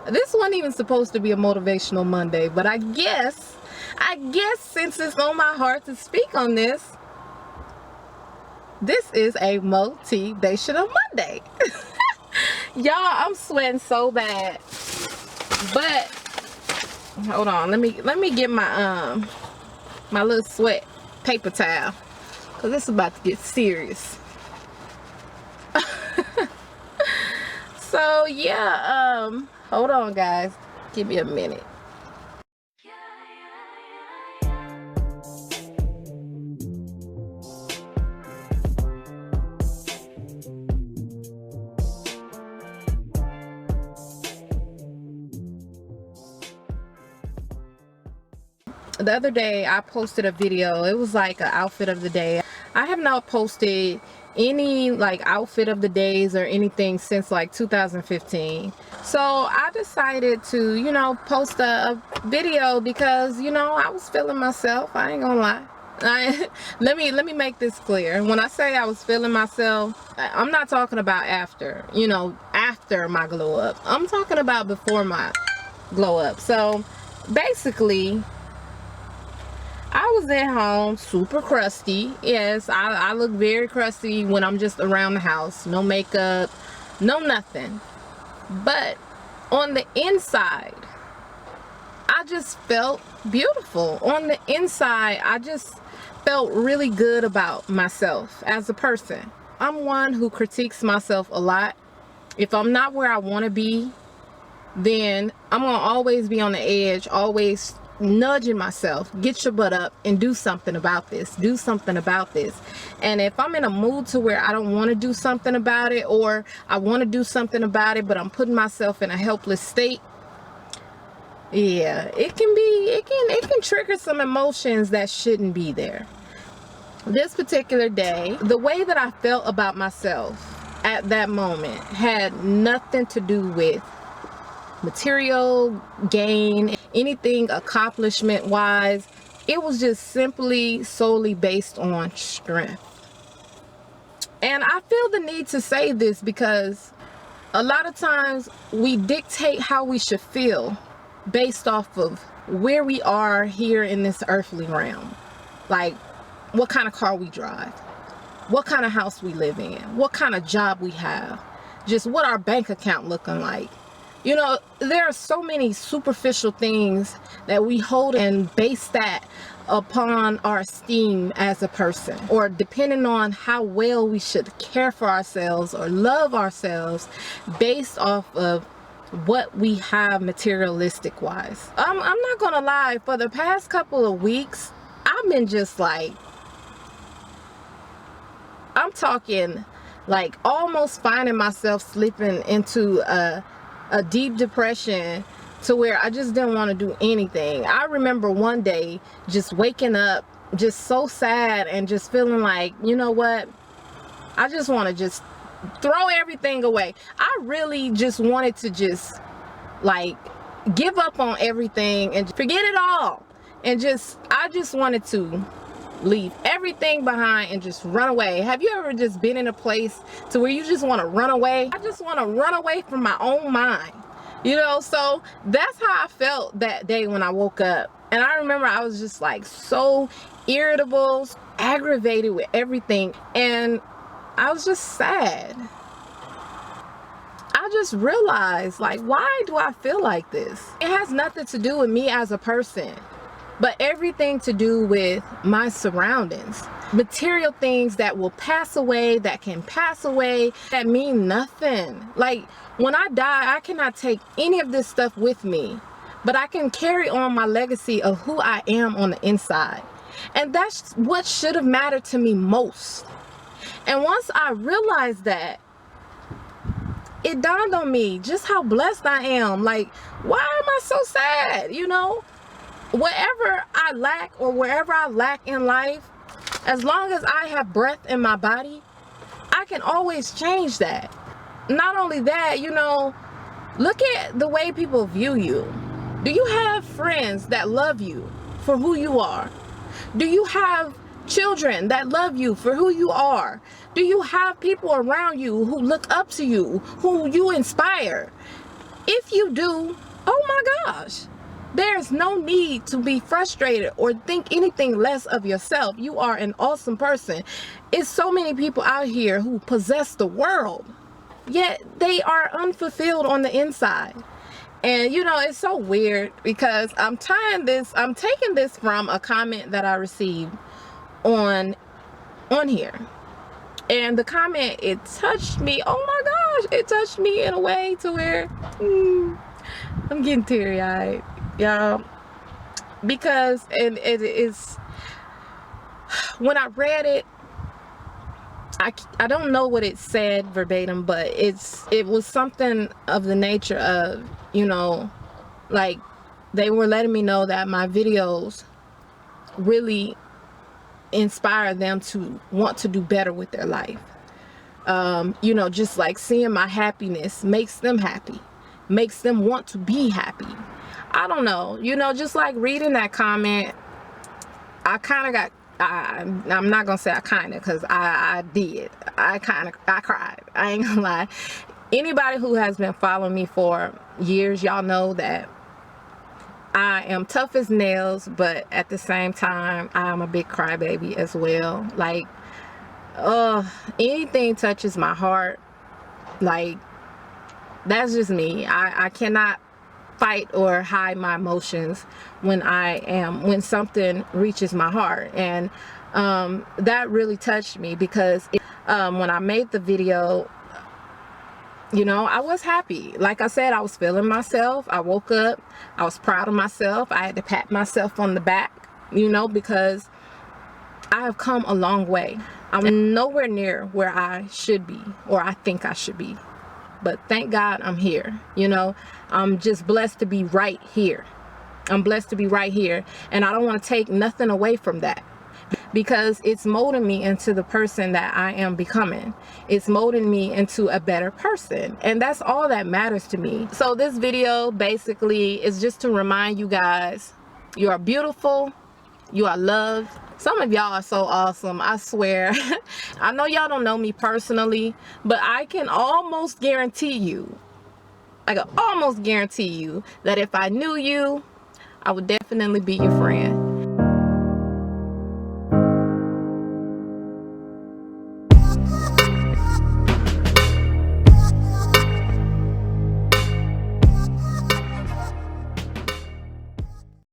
This wasn't even supposed to be a motivational Monday, but I guess since it's on my heart to speak on this, this is a motivational Monday. Y'all, I'm sweating so bad. But hold on, let me get my my little sweat paper towel, cause this is about to get serious. So yeah, hold on guys, give me a minute. The other day I posted a video. It was like an outfit of the day. I have not posted any like outfit of the days or anything since like 2015. So I decided to, you know, post a video because, you know, I was feeling myself. I ain't gonna lie. Let me make this clear. When I say I was feeling myself, I'm not talking about after, you know, after my glow up. I'm talking about before my glow up. So basically, I was at home super crusty. Yes, I look very crusty when I'm just around the house. No makeup, no nothing. But on the inside, I just felt beautiful. On the inside, I just felt really good about myself as a person. I'm one who critiques myself a lot. If I'm not where I want to be, then I'm going to always be on the edge, always nudging myself, get your butt up and do something about this, do something about this. And if I'm in a mood to where I don't want to do something about it, or I want to do something about it but I'm putting myself in a helpless state, yeah, it can trigger some emotions that shouldn't be there. This particular day, the way that I felt about myself at that moment had nothing to do with material gain, anything accomplishment wise. It was just simply solely based on strength. And I feel the need to say this because a lot of times we dictate how we should feel based off of where we are here in this earthly realm. Like what kind of car we drive, what kind of house we live in, what kind of job we have, just what our bank account looking like. You know, there are so many superficial things that we hold and base that upon our esteem as a person, or depending on how well we should care for ourselves or love ourselves based off of what we have materialistic wise. I'm not gonna lie, for the past couple of weeks, I've been just like, I'm talking like almost finding myself slipping into a deep depression to where I just didn't want to do anything. I remember one day just waking up just so sad and just feeling like, you know what, I just want to just throw everything away. I really just wanted to just like give up on everything and forget it all, and I just wanted to leave everything behind and just run away. Have you ever just been in a place to where you just want to run away? I just want to run away from my own mind, you know? So that's how I felt that day when I woke up. And I remember I was just like so irritable, aggravated with everything, and I was just sad. I just realized, like, why do I feel like this? It has nothing to do with me as a person, but everything to do with my surroundings. Material things that will pass away, that can pass away, that mean nothing. Like when I die, I cannot take any of this stuff with me, but I can carry on my legacy of who I am on the inside. And that's what should have mattered to me most. And once I realized that, it dawned on me just how blessed I am. Like, why am I so sad? You know, whatever I lack or wherever I lack in life, as long as I have breath in my body, I can always change that. Not only that, you know, look at the way people view you. Do you have friends that love you for who you are? Do you have children that love you for who you are? Do you have people around you who look up to you, who you inspire? If you do, oh my gosh, there's no need to be frustrated or think anything less of yourself. You are an awesome person. It's so many people out here who possess the world, yet they are unfulfilled on the inside. And you know, it's so weird because I'm taking this from a comment that I received on here. And the comment, it touched me. Oh my gosh, it touched me in a way to where I'm getting teary-eyed, y'all, because it is, when I read it, I don't know what it said verbatim, but it was something of the nature of, you know, like they were letting me know that my videos really inspire them to want to do better with their life. You know, just like seeing my happiness makes them happy, makes them want to be happy. I don't know, you know, just like reading that comment, I kind of got, I'm not gonna say I kind of, because I did. I cried. I ain't gonna lie. Anybody who has been following me for years, y'all know that I am tough as nails, but at the same time, I am a big crybaby as well. Like, anything touches my heart, like, that's just me. I cannot fight or hide my emotions when something reaches my heart. And that really touched me because when I made the video, you know, I was happy. Like I said, I was feeling myself. I woke up, I was proud of myself. I had to pat myself on the back, you know, because I have come a long way. I'm nowhere near where I should be, or I think I should be, but thank God I'm here. You know, I'm just blessed to be right here. I'm blessed to be right here, and I don't want to take nothing away from that, because it's molding me into the person that I am becoming. It's molding me into a better person, and that's all that matters to me. So this video basically is just to remind you guys, you are beautiful, you are loved. Some of y'all are so awesome, I swear. I know y'all don't know me personally, but I can almost guarantee you, that if I knew you, I would definitely be your friend.